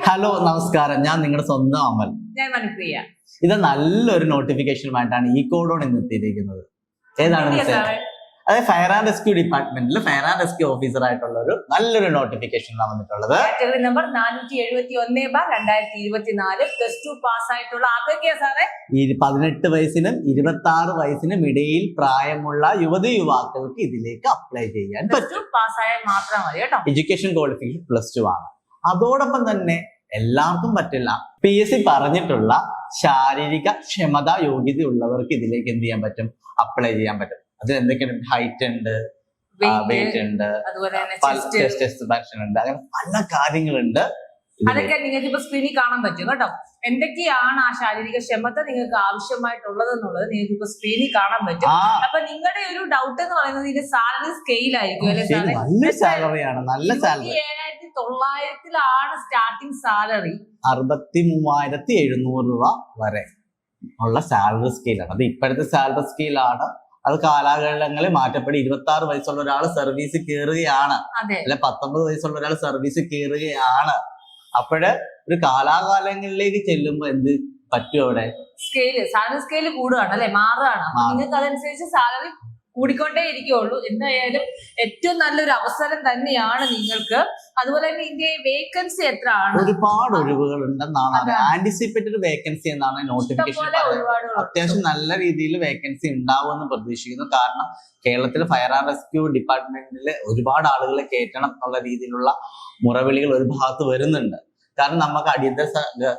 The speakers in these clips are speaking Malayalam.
ഹലോ നമസ്കാരം, ഞാൻ നിങ്ങളുടെ സ്വന്തം അമൽ. ഞാൻ മനുപ്രിയ. ഇത് നല്ലൊരു നോട്ടിഫിക്കേഷനുമായിട്ടാണ് ഈ കോഡോൺ ഇന്ന് എത്തിയിരിക്കുന്നത്. ഏതാണ്? അതെ, ഫയർ ആൻഡ് റെസ്ക്യൂ ഡിപ്പാർട്ട്മെന്റിൽ ഫയർ ആൻഡ് റെസ്ക്യൂ ഓഫീസർ ആയിട്ടുള്ള ഒരു നല്ലൊരു നോട്ടിഫിക്കേഷൻ വന്നിട്ടുള്ളത്. നമ്പർ 471/2024 +2 പാസ്സായിട്ടുള്ള ആർക്കൊക്കെയാ സാറേ? 18 വയസ്സിനും 26 വയസ്സിനും ഇടയിൽ പ്രായമുള്ള യുവതി യുവാക്കൾക്ക് ഇതിലേക്ക് അപ്ലൈ ചെയ്യാൻ പറ്റും. പാസ്സായാൽ മാത്രം മതി കേട്ടോ. എഡ്യൂക്കേഷൻ ക്വാളിഫിക്കേഷൻ +2 ആണ്. അതോടൊപ്പം തന്നെ എല്ലാവർക്കും പറ്റില്ല. PSC പറഞ്ഞിട്ടുള്ള ശാരീരിക ക്ഷമതാ യോഗ്യത ഉള്ളവർക്ക് ഇതിലേക്ക് എന്ത് ചെയ്യാൻ പറ്റും? അപ്ലൈ ചെയ്യാൻ പറ്റും. അതിൽ എന്തൊക്കെയാണ്? ഹൈറ്റ് ഉണ്ട്, വെയിറ്റ് ഉണ്ട്, ചെസ്റ്റ് ഉണ്ട്, അങ്ങനെ പല കാര്യങ്ങളുണ്ട്. അതൊക്കെ നിങ്ങൾക്ക് ഇപ്പൊ സ്ക്രീനിൽ കാണാൻ പറ്റും കേട്ടോ. എന്തൊക്കെയാണ് ആ ശാരീരിക ക്ഷമത നിങ്ങൾക്ക് ആവശ്യമായിട്ടുള്ളത് എന്നുള്ളത് നിങ്ങൾക്ക് ഇപ്പൊ സ്ക്രീനിൽ കാണാൻ പറ്റും. അപ്പൊ നിങ്ങളുടെ ഒരു ഡൗട്ട് എന്ന് പറയുന്നത് ഇതിന്റെ സാലറി സ്കെയിൽ ആയിരിക്കും അല്ലെ സാറേ? നല്ല സാലറിയാണ്, നല്ല സാലറി. 7,900 starting salary. 63,700 രൂപ വരെ ഉള്ള സാലറി സ്കെയിലാണ്. അത് ഇപ്പോഴത്തെ സാലറി സ്കെയിലാണ്. അത് കാലാകാലങ്ങളിൽ മാറ്റപ്പെടി. 26 വയസ്സുള്ള ഒരാൾ സർവീസ് കയറുകയാണ്, അല്ലെ 19 വയസ്സുള്ള ഒരാൾ സർവീസ് കയറുകയാണ്. അപ്പോഴ് ഒരു കാലാകാലങ്ങളിലേക്ക് ചെല്ലുമ്പോ എന്ത് പറ്റും? അവിടെ സാലറി സ്കെയില് കൂടുകയാണ് അല്ലെ, മാറുകയാണ്. നിങ്ങൾക്ക് അതനുസരിച്ച് സാലറി കൂടിക്കൊണ്ടേ ഇരിക്കുള്ളൂ. എന്തായാലും ഏറ്റവും നല്ലൊരു അവസരം തന്നെയാണ് നിങ്ങൾക്ക്. അതുപോലെ തന്നെ ഇതിന്റെ വേക്കൻസി എത്ര ആണ്? ഒരുപാട് ഒഴിവുകൾ ഉണ്ടെന്നാണ്, ആന്റിസിപ്പേറ്റഡ് വേക്കൻസി എന്നാണ് നോട്ടിഫിക്കേഷൻ. അത്യാവശ്യം നല്ല രീതിയിൽ വേക്കൻസി ഉണ്ടാവുമെന്ന് പ്രതീക്ഷിക്കുന്നു. കാരണം കേരളത്തിൽ ഫയർ ആൻഡ് റെസ്ക്യൂ ഡിപ്പാർട്ട്മെന്റിൽ ഒരുപാട് ആളുകളെ കയറ്റണം എന്നുള്ള രീതിയിലുള്ള മുറവിളികൾ ഒരു ഭാഗത്ത് വരുന്നുണ്ട്. കാരണം നമുക്ക് അടിയന്തര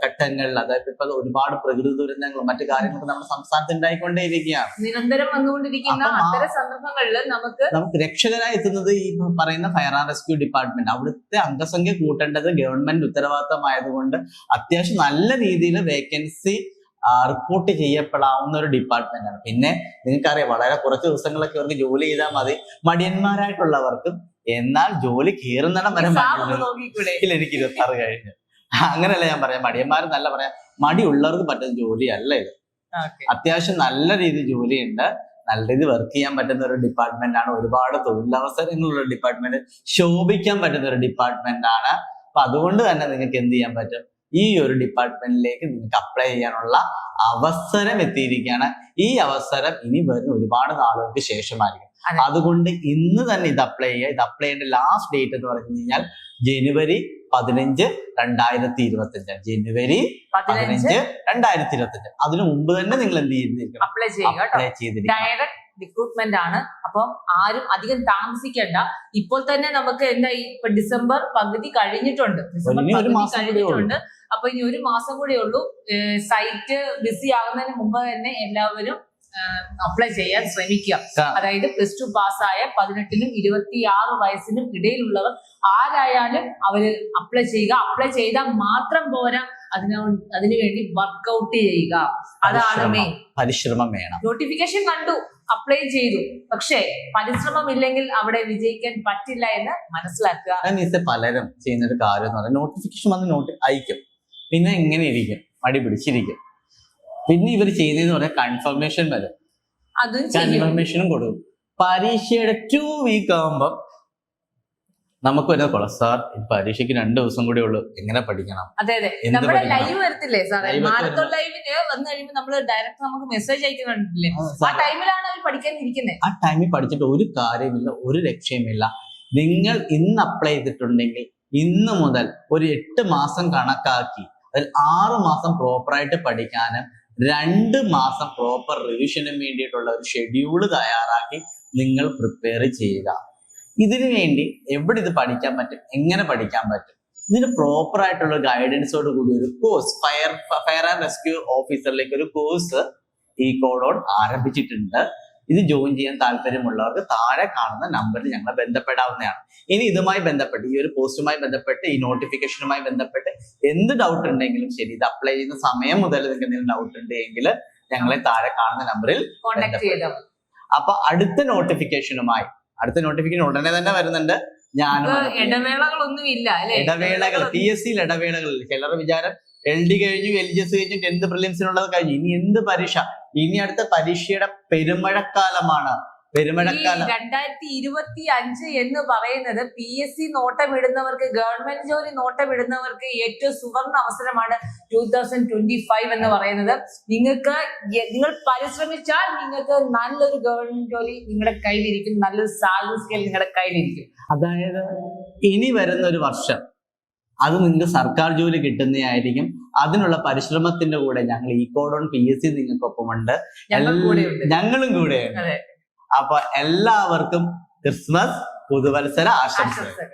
ഘട്ടങ്ങളിൽ, അതായത് ഇപ്പൊ ഒരുപാട് പ്രകൃതി ദുരന്തങ്ങളും മറ്റു കാര്യങ്ങളൊക്കെ നമ്മുടെ സംസ്ഥാനത്ത് ഉണ്ടായിക്കൊണ്ടേയിരിക്കുകയാണ്. നിരന്തരം വന്നുകൊണ്ടിരിക്കുന്ന അത്തരം സന്ദർഭങ്ങളിൽ നമുക്ക് രക്ഷകരായി എത്തുന്നത് ഈ പറയുന്ന ഫയർ ആൻഡ് റെസ്ക്യൂ ഡിപ്പാർട്ട്മെന്റ്. അവിടുത്തെ അംഗസംഖ്യ കൂട്ടേണ്ടത് ഗവൺമെന്റ് ഉത്തരവാദിത്തമായതുകൊണ്ട് അത്യാവശ്യം നല്ല രീതിയിൽ വേക്കൻസി റിപ്പോർട്ട് ചെയ്യപ്പെടാവുന്ന ഒരു ഡിപ്പാർട്ട്മെന്റ് ആണ്. പിന്നെ നിങ്ങൾക്കറിയാം, വളരെ കുറച്ച് ദിവസങ്ങളൊക്കെ അവർക്ക് ജോലി ചെയ്താൽ മതി. മടിയന്മാരായിട്ടുള്ളവർക്കും എന്നാൽ ജോലി കയറുന്നിടം വരെ ഇല്ല, എനിക്ക് 26 കഴിഞ്ഞു. അങ്ങനെയല്ല ഞാൻ പറയാം, മടിയന്മാരെന്നല്ല പറയാം, മടിയുള്ളവർക്ക് പറ്റുന്ന ജോലിയല്ല ഇത്. അത്യാവശ്യം നല്ല രീതിയിൽ ജോലിയുണ്ട്, നല്ല രീതിയിൽ വർക്ക് ചെയ്യാൻ പറ്റുന്ന ഒരു ഡിപ്പാർട്ട്മെന്റ് ആണ്. ഒരുപാട് തൊഴിലവസരങ്ങളുള്ള ഡിപ്പാർട്ട്മെന്റ്, ശോഭിക്കാൻ പറ്റുന്ന ഒരു ഡിപ്പാർട്ട്മെന്റ് ആണ്. അപ്പൊ അതുകൊണ്ട് തന്നെ നിങ്ങൾക്ക് എന്ത് ചെയ്യാൻ പറ്റും? ഈ ഒരു ഡിപ്പാർട്ട്മെന്റിലേക്ക് നിങ്ങൾക്ക് അപ്ലൈ ചെയ്യാനുള്ള അവസരം എത്തിയിരിക്കുകയാണ്. ഈ അവസരം ഇനി വരുന്ന ഒരുപാട് നാളുകൾക്ക് ശേഷമായിരിക്കും. അതുകൊണ്ട് ഇന്ന് തന്നെ ഇത് അപ്ലൈ ചെയ്യുക. ഇത് അപ്ലൈ ചെയ്യേണ്ട ലാസ്റ്റ് ഡേറ്റ് എന്ന് പറഞ്ഞു കഴിഞ്ഞാൽ ജനുവരി 15, 2025. ജനുവരി 15, 2025. അതിനു മുമ്പ് തന്നെ നിങ്ങൾ എന്ത് ചെയ്തിരിക്കണം? അപ്ലൈ ചെയ്തിരിക്കണം. ഡയറക്റ്റ് റിക്രൂട്ട്മെന്റ് ആണ്. അപ്പം ആരും അധികം താമസിക്കേണ്ട. ഇപ്പോൾ തന്നെ നമുക്ക് എന്താ, ഇപ്പൊ ഡിസംബർ പകുതി കഴിഞ്ഞിട്ടുണ്ട്. അപ്പൊ ഇനി 1 മാസം കൂടെ ഉള്ളൂ. സൈറ്റ് ബിസി ആകുന്നതിന് മുമ്പ് തന്നെ എല്ലാവരും അപ്ലൈ ചെയ്യാൻ ശ്രമിക്കുക. അതായത് +2 പാസ്സായ 18നും 26 വയസ്സിനും ഇടയിലുള്ളവർ ആരായാലും അവര് അപ്ലൈ ചെയ്യുക. അപ്ലൈ ചെയ്താൽ മാത്രം പോരാ, അതിനുവേണ്ടി വർക്ക്ഔട്ട് ചെയ്യുക. അതാണ് മെയിൻ. പരിശ്രമം വേണം. നോട്ടിഫിക്കേഷൻ കണ്ടു, അപ്ലൈ ചെയ്തു, പക്ഷേ പരിശ്രമം ഇല്ലെങ്കിൽ അവിടെ വിജയിക്കാൻ പറ്റില്ല എന്ന് മനസ്സിലാക്കുക. പലരും ചെയ്യുന്ന ഒരു കാര്യം എന്ന് പറഞ്ഞാൽ, നോട്ടിഫിക്കേഷൻ വന്ന് അയക്കും, പിന്നെ ഇങ്ങനെ ഇരിക്കും, മടി പിടിച്ചിരിക്കും. പിന്നെ ഇവർ ചെയ്യുന്നതെന്ന് പറഞ്ഞാൽ കൺഫർമേഷൻ വരും, കൺഫർമേഷനും കൊടുക്കും. പരീക്ഷയുടെ 2 വീക്ക് ആകുമ്പോ നമുക്ക് വരുന്ന കൊള്ളാം സാർ, പരീക്ഷയ്ക്ക് 2 ദിവസം കൂടെ ഉള്ളൂ, എങ്ങനെ പഠിക്കണം? അതെ, നമ്മുടെ ലൈവ് വരത്തില്ലേ സാറേ? മാരത്തോൺ ലൈവിന് വന്നു കഴിയുമ്പോൾ നമ്മള് ഡയറക്റ്റ് നമുക്ക് മെസ്സേജ് അയക്കുന്നുണ്ടല്ലേ, ആ ടൈമിലാണ് അവർ പഠിക്കാൻ ഇരിക്കുന്നത്. ആ ടൈമിൽ പഠിച്ചിട്ട് ഒരു കാര്യമില്ല, ഒരു രക്ഷയുമില്ല. നിങ്ങൾ ഇന്ന് അപ്ലൈ ചെയ്തിട്ടുണ്ടെങ്കിൽ ഇന്ന് മുതൽ ഒരു 8 മാസം കണക്കാക്കി അതിൽ 6 മാസം പ്രോപ്പറായിട്ട് പഠിക്കാനും 2 മാസം പ്രോപ്പർ റിവിഷനും വേണ്ടിയിട്ടുള്ള ഒരു ഷെഡ്യൂള് തയ്യാറാക്കി നിങ്ങൾ പ്രിപ്പയർ ചെയ്യുക. ഇതിനു വേണ്ടി എവിടെ ഇത് പഠിക്കാൻ പറ്റും, എങ്ങനെ പഠിക്കാൻ പറ്റും, ഇതിന് പ്രോപ്പർ ആയിട്ടുള്ള ഗൈഡൻസോട് കൂടി ഒരു കോഴ്സ് ഫയർ ആൻഡ് റെസ്ക്യൂ ഓഫീസറിലേക്ക് ഒരു കോഴ്സ് ഈ കോഡോൺ ആരംഭിച്ചിട്ടുണ്ട്. ഇത് ജോയിൻ ചെയ്യാൻ താല്പര്യമുള്ളവർക്ക് താഴെ കാണുന്ന നമ്പറിൽ ഞങ്ങളെ ബന്ധപ്പെടാവുന്നതാണ്. ഇനി ഇതുമായി ബന്ധപ്പെട്ട്, ഈ ഒരു പോസ്റ്റുമായി ബന്ധപ്പെട്ട്, ഈ നോട്ടിഫിക്കേഷനുമായി ബന്ധപ്പെട്ട് എന്ത് ഡൗട്ട് ഉണ്ടെങ്കിലും ശരി, ഇത് അപ്ലൈ ചെയ്യുന്ന സമയം മുതൽ നിങ്ങൾക്ക് എന്തെങ്കിലും ഡൗട്ട് ഉണ്ടെങ്കിൽ ഞങ്ങളെ താഴെ കാണുന്ന നമ്പറിൽ കോൺടാക്ട് ചെയ്താൽ. അപ്പൊ അടുത്ത നോട്ടിഫിക്കേഷൻ ഉടനെ തന്നെ വരുന്നുണ്ട്. ഇടവേളകളൊന്നും ഇല്ല, ഇടവേളകൾ PSC ഇടവേളകൾ. ചിലർ വിചാരം LD കഴിഞ്ഞു, LGS കഴിഞ്ഞു, 10th പ്രിലിംസിനുള്ളത് കഴിഞ്ഞു, ഇനി എന്ത് പരീക്ഷ? ഇനി അടുത്ത പരീക്ഷയുടെ പെരുമഴക്കാലമാണ്. പെരുമഴക്കാലം 2025 എന്ന് പറയുന്നത് PSC നോട്ടമിടുന്നവർക്ക്, ഗവൺമെന്റ് ജോലി നോട്ടമിടുന്നവർക്ക് ഏറ്റവും സുവർണ അവസരമാണ് 2025 എന്ന് പറയുന്നത്. നിങ്ങൾ പരിശ്രമിച്ചാൽ നിങ്ങൾക്ക് നല്ലൊരു ഗവൺമെന്റ് ജോലി നിങ്ങളുടെ കയ്യിലിരിക്കും, നല്ലൊരു സാലറി സ്കെയിൽ നിങ്ങളുടെ കയ്യിലിരിക്കും. അതായത് ഇനി വരുന്ന ഒരു വർഷം അത് നിങ്ങൾക്ക് സർക്കാർ ജോലി കിട്ടുന്നതായിരിക്കും. അതിനുള്ള പരിശ്രമത്തിന്റെ കൂടെ ഞങ്ങൾ ഈക്കോഡോൺ PSC നിങ്ങൾക്കൊപ്പമുണ്ട്, ഞങ്ങളും കൂടെയുണ്ട്. അപ്പൊ എല്ലാവർക്കും ക്രിസ്മസ് പുതുവത്സര ആശംസകൾ.